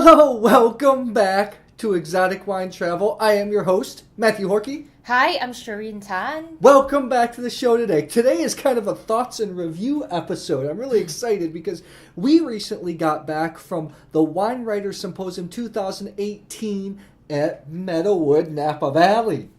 Hello, welcome back to Exotic Wine Travel. I am your host, Matthew Horkey. Hi, I'm Shireen Tan. Welcome back to the show today. Today is kind of a thoughts and review episode. I'm really excited because we recently got back from the Wine Writers Symposium 2018 at Meadowood Napa Valley.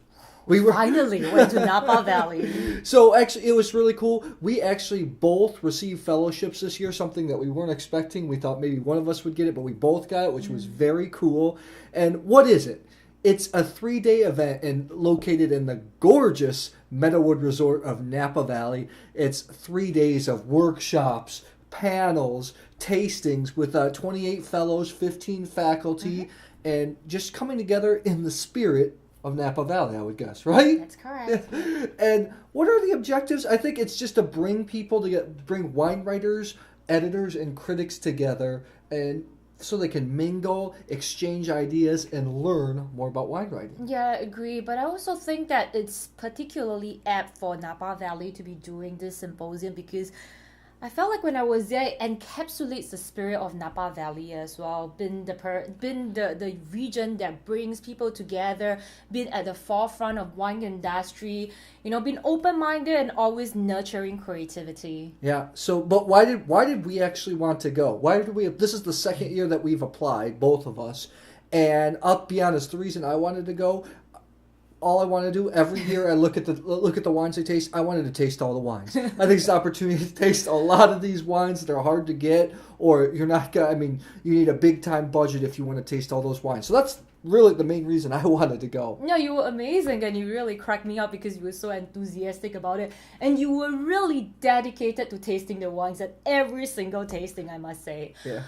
We finally went to Napa Valley. So actually, it was really cool. We actually both received fellowships this year, something that we weren't expecting. We thought maybe one of us would get it, but we both got it, which was very cool. And what is it? It's a 3-day event and located in the gorgeous Meadowood Resort of Napa Valley. It's 3 days of workshops, panels, tastings with 28 fellows, 15 faculty, and just coming together in the spirit of Napa Valley, I would guess, right? That's correct. And what are the objectives? I think it's just to bring people bring wine writers, editors, and critics together, and so they can mingle, exchange ideas, and learn more about wine writing. Yeah, I agree. But I also think that it's particularly apt for Napa Valley to be doing this symposium because I felt like when I was there, it encapsulates the spirit of Napa Valley as well. Been the region that brings people together, been at the forefront of wine industry, been open-minded and always nurturing creativity. Yeah. So, but why did we actually want to go? Why did we? This is the second year that we've applied, both of us, and I'll be honest. The reason I wanted to go. All I want to do every year, I look at the wines I taste. I wanted to taste all the wines. I think it's an opportunity to taste a lot of these wines that are hard to get, or you're not gonna. I mean, you need a big time budget if you want to taste all those wines. So that's really the main reason I wanted to go. No, you were amazing, and you really cracked me up because you were so enthusiastic about it, and you were really dedicated to tasting the wines at every single tasting, I must say. Yeah.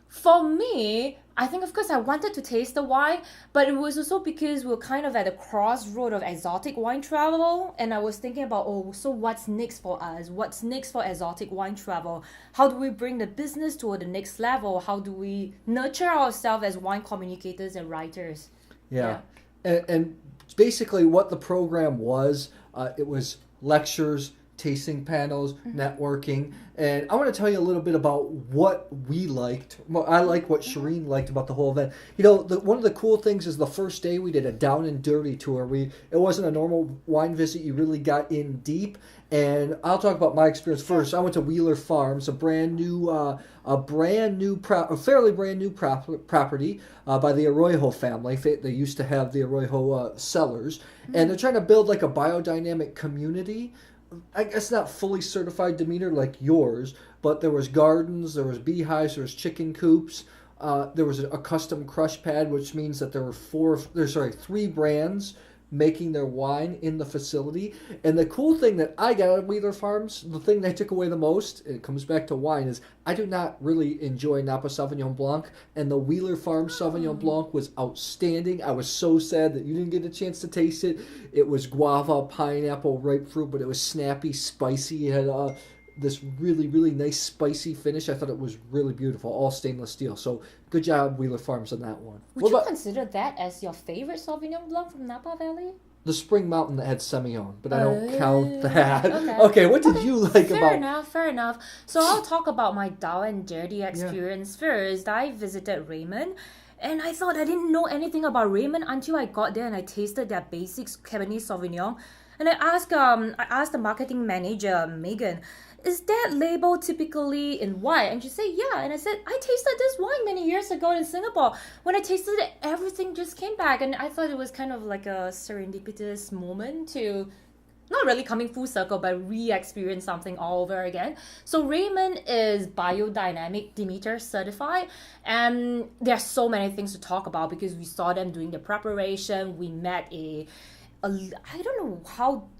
For me, I think, of course, I wanted to taste the wine, but it was also because we're kind of at a crossroad of exotic wine travel, and I was thinking about, so what's next for us? What's next for exotic wine travel? How do we bring the business to the next level? How do we nurture ourselves as wine communicators and writers? Yeah. And basically what the program was, it was lectures, tasting panels, networking, and I want to tell you a little bit about what we liked. Well, I like what Shireen liked about the whole event. One of the cool things is the first day we did a down and dirty tour. It wasn't a normal wine visit. You really got in deep, and I'll talk about my experience first. I went to Wheeler Farms, a fairly brand new property by the Arroyo family. They used to have the Arroyo cellars, and they're trying to build like a biodynamic community. I guess not fully certified Demeter like yours, but there was gardens, there was beehives, there was chicken coops, there was a custom crush pad, which means that there were 3 brands making their wine in the facility. And the cool thing that I got out of Wheeler Farms, the thing that I took away the most, it comes back to wine, is I do not really enjoy Napa Sauvignon Blanc, and the Wheeler Farms Sauvignon Blanc was outstanding. I was so sad that you didn't get a chance to taste it. It was guava, pineapple, ripe fruit, but it was snappy, spicy. It had this really, really nice spicy finish. I thought it was really beautiful, all stainless steel. So good job, Wheeler Farms, on that one. Would you consider that as your favorite Sauvignon Blanc from Napa Valley? The Spring Mountain that had Semillon, but I don't count that. Okay, what did you like about... Fair enough. So I'll talk about my down and dirty experience first. I visited Raymond, and I thought I didn't know anything about Raymond until I got there and I tasted their basics Cabernet Sauvignon. And I asked the marketing manager, Megan, is that label typically in white? And she said, yeah. And I said, I tasted this wine many years ago in Singapore. When I tasted it, everything just came back. And I thought it was kind of like a serendipitous moment to not really coming full circle, but re-experience something all over again. So Raymond is biodynamic Demeter certified, and there's so many things to talk about because we saw them doing the preparation. We met I don't know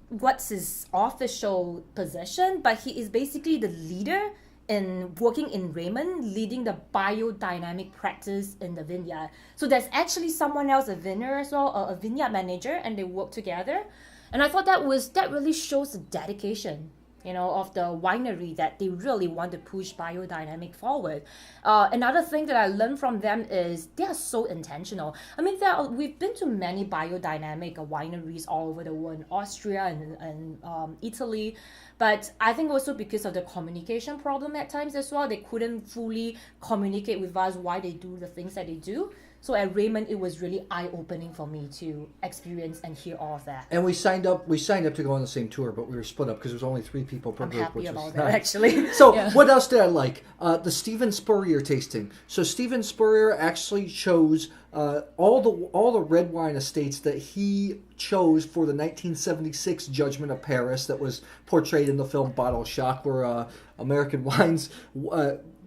what's his official position, but he is basically the leader in working in Raymond, leading the biodynamic practice in the vineyard. So there's actually someone else, a vineyard as well, a vineyard manager, and they work together. And I thought that really shows the dedication, of the winery, that they really want to push biodynamic forward. Another thing that I learned from them is they are so intentional. I mean, we've been to many biodynamic wineries all over the world, in Austria and Italy, But I think also because of the communication problem at times as well, they couldn't fully communicate with us why they do the things that they do. So at Raymond, it was really eye-opening for me to experience and hear all of that. And we signed up to go on the same tour, but we were split up because there was only 3 people per I'm group, happy which about was that, nice. actually. So Yeah. what else did I like? The Steven Spurrier tasting. So Steven Spurrier actually chose all the red wine estates that he chose for the 1976 Judgment of Paris that was portrayed in the film Bottle Shock, where American wines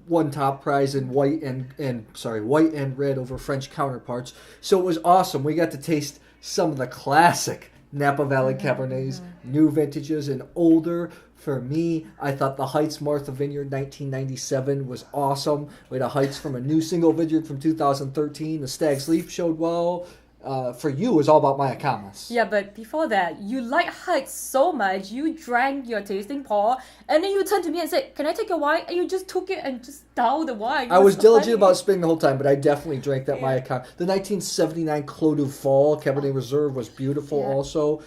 won top prize in white and red over French counterparts. So it was awesome. We got to taste some of the classic Napa Valley Cabernets, new vintages and older. For me, I thought the Heights Martha Vineyard 1997 was awesome. We had a Heights from a new single vineyard from 2013. The Stag's Leap showed well. For you, it was all about Mayacamas. Yeah, but before that, you like Heights so much, you drank your tasting pour, and then you turned to me and said, "Can I take your wine?" And you just took it and just downed the wine. I was so diligent funny. about spitting the whole time, but I definitely drank that Mayacama. The 1979 Clos du Fall Cabernet Reserve was beautiful also.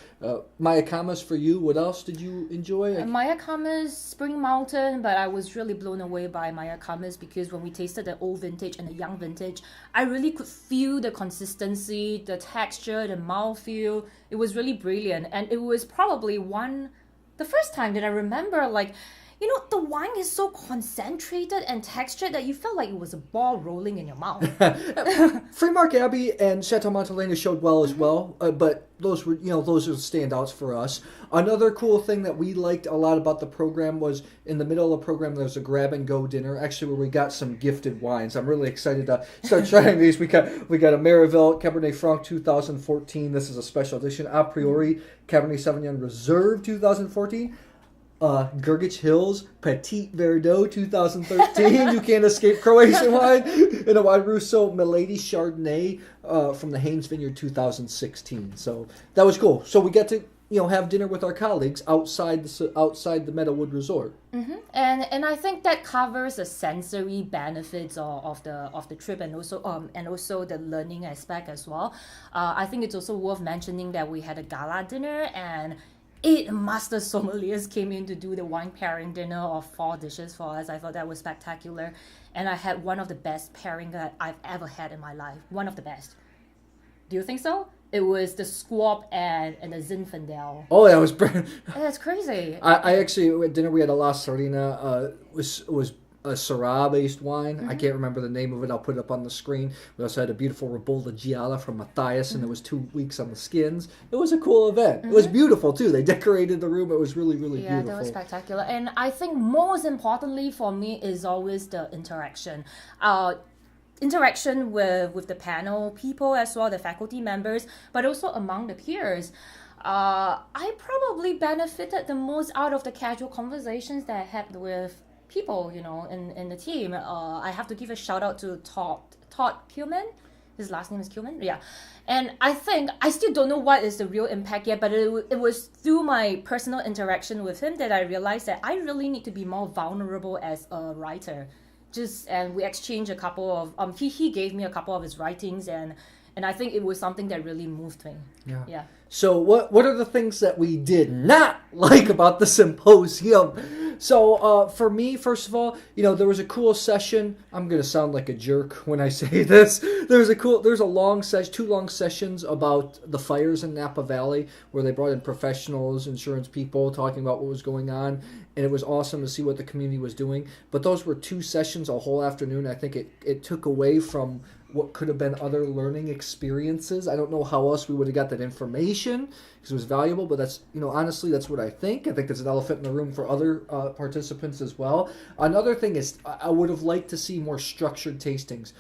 Mayacamas for you, what else did you enjoy? Mayacamas, Spring Mountain, but I was really blown away by Mayacamas because when we tasted the old vintage and the young vintage, I really could feel the consistency, the texture, the mouthfeel. It was really brilliant, and it was probably the first time that I remember, like, the wine is so concentrated and textured that you felt like it was a ball rolling in your mouth. Freemark Abbey and Chateau Montelena showed well as well, but those were standouts for us. Another cool thing that we liked a lot about the program was in the middle of the program there was a grab and go dinner, actually, where we got some gifted wines. I'm really excited to start trying these. We got a Marival Cabernet Franc 2014. This is a special edition. A Priori Cabernet Sauvignon Reserve 2014. Gurgich Hills Petit Verdot 2013. You can't escape Croatian wine. And a Wine Rousseau Milady Chardonnay from the Haynes Vineyard 2016. So that was cool. So we get to have dinner with our colleagues outside the Meadowood Resort. Mm-hmm. And I think that covers the sensory benefits of the trip and also the learning aspect as well. I think it's also worth mentioning that we had a gala dinner and 8 master sommeliers came in to do the wine pairing dinner of 4 dishes for us. I thought that was spectacular. And I had one of the best pairing that I've ever had in my life. One of the best. Do you think so? It was the Squab and the Zinfandel. Oh, that was brilliant. That's crazy. I actually, at dinner we had a La Serena. Was a Syrah-based wine. I can't remember the name of it. I'll put it up on the screen. We also had a beautiful Ribolla Gialla from Matthias, and it was 2 weeks on the skins. It was a cool event. It was beautiful, too. They decorated the room. It was really, really beautiful. Yeah, that was spectacular. And I think most importantly for me is always the interaction. Interaction with the panel people as well, the faculty members, but also among the peers. I probably benefited the most out of the casual conversations that I had with people, in the team. I have to give a shout out to Todd Kilman. His last name is Kilman? Yeah. And I think, I still don't know what is the real impact yet, but it was through my personal interaction with him that I realized that I really need to be more vulnerable as a writer. And we exchanged a couple of, he gave me a couple of his writings and I think it was something that really moved me. Yeah. So what are the things that we did not like about the symposium? So for me, first of all, there was a cool session. I'm going to sound like a jerk when I say this. There's a long session, 2 long sessions about the fires in Napa Valley where they brought in professionals, insurance people, talking about what was going on. And it was awesome to see what the community was doing. But those were 2 sessions, a whole afternoon. I think it took away from what could have been other learning experiences. I don't know how else we would have got that information because it was valuable, but that's, honestly, that's what I think. I think there's an elephant in the room for other participants as well. Another thing is I would have liked to see more structured tastings.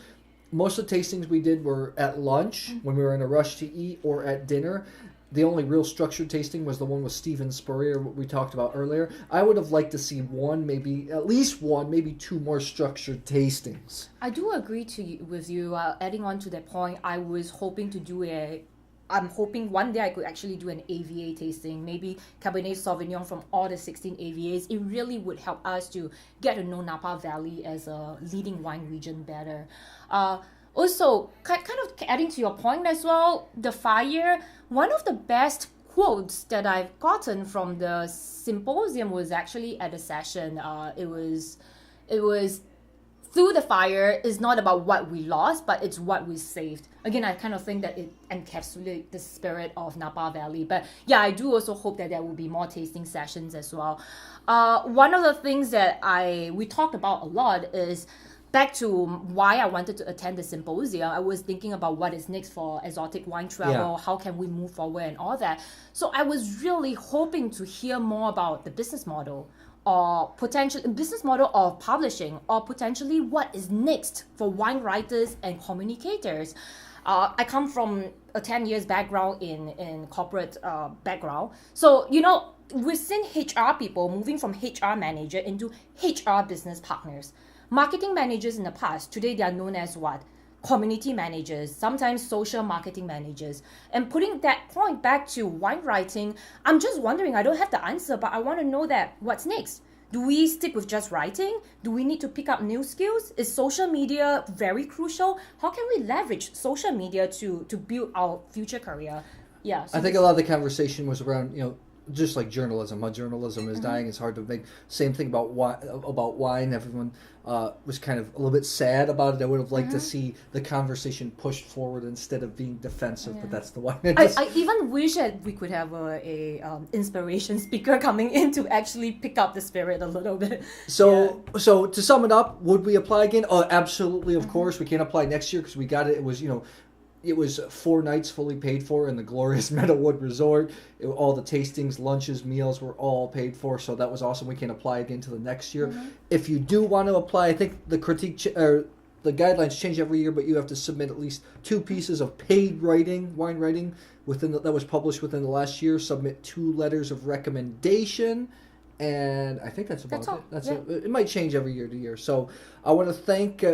Most of the tastings we did were at lunch when we were in a rush to eat or at dinner. The only real structured tasting was the one with Steven Spurrier, what we talked about earlier. I would have liked to see at least one, maybe 2 more structured tastings. I do agree with you. Adding on to that point, I was hoping to I'm hoping one day I could actually do an AVA tasting, maybe Cabernet Sauvignon from all the 16 AVAs. It really would help us to get to know Napa Valley as a leading wine region better. Also, kind of adding to your point as well, the fire, one of the best quotes that I've gotten from the symposium was actually at a session. It was through the fire is not about what we lost, but it's what we saved. Again, I kind of think that it encapsulates the spirit of Napa Valley. But yeah, I do also hope that there will be more tasting sessions as well. One of the things that we talked about a lot is back to why I wanted to attend the symposium. I was thinking about what is next for exotic wine travel, how can we move forward and all that. So I was really hoping to hear more about the business model or potential business model of publishing, or potentially what is next for wine writers and communicators. I come from a 10 years background in corporate background. So, we've seen HR people moving from HR manager into HR business partners. Marketing managers in the past, today they are known as what? Community managers, sometimes social marketing managers. And putting that point back to wine writing, I'm just wondering, I don't have the answer, but I want to know that what's next? Do we stick with just writing? Do we need to pick up new skills? Is social media very crucial? How can we leverage social media to build our future carear? Yeah. So I think a lot of the conversation was around, just like journalism. How journalism is dying. It's hard to make. Same thing about wine. Everyone was kind of a little bit sad about it. I would have liked to see the conversation pushed forward instead of being defensive. But that's the wine. I even wish that we could have a inspiration speaker coming in to actually pick up the spirit a little bit. So to sum it up, would we apply again? Oh, absolutely. Of course, we can't apply next year because we got it. It was It was 4 nights fully paid for in the glorious Meadowood Resort. All the tastings, lunches, meals were all paid for, so that was awesome. We can apply again to the next year. If you do want to apply, I think the the guidelines change every year, but you have to submit at least 2 pieces of paid wine writing that was published within the last year. Submit 2 letters of recommendation, and I think that's about it. It might change every year to year. So I want to thank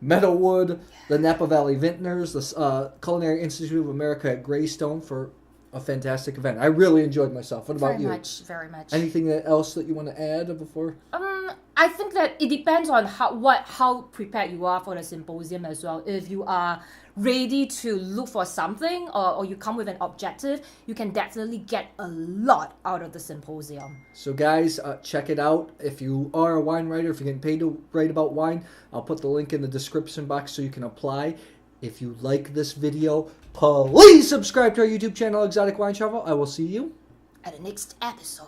Meadowood, the Napa Valley Vintners, the Culinary Institute of America at Greystone for a fantastic event. I really enjoyed myself. What about you? Very much. Anything else that you want to add before? I think that it depends on how prepared you are for the symposium as well. If you are ready to look for something or you come with an objective, you can definitely get a lot out of the symposium. So guys, check it out. If you are a wine writer, if you're getting paid to write about wine, I'll put the link in the description box so you can apply. If you like this video, please subscribe to our YouTube channel, Exotic Wine Travel. I will see you at the next episode.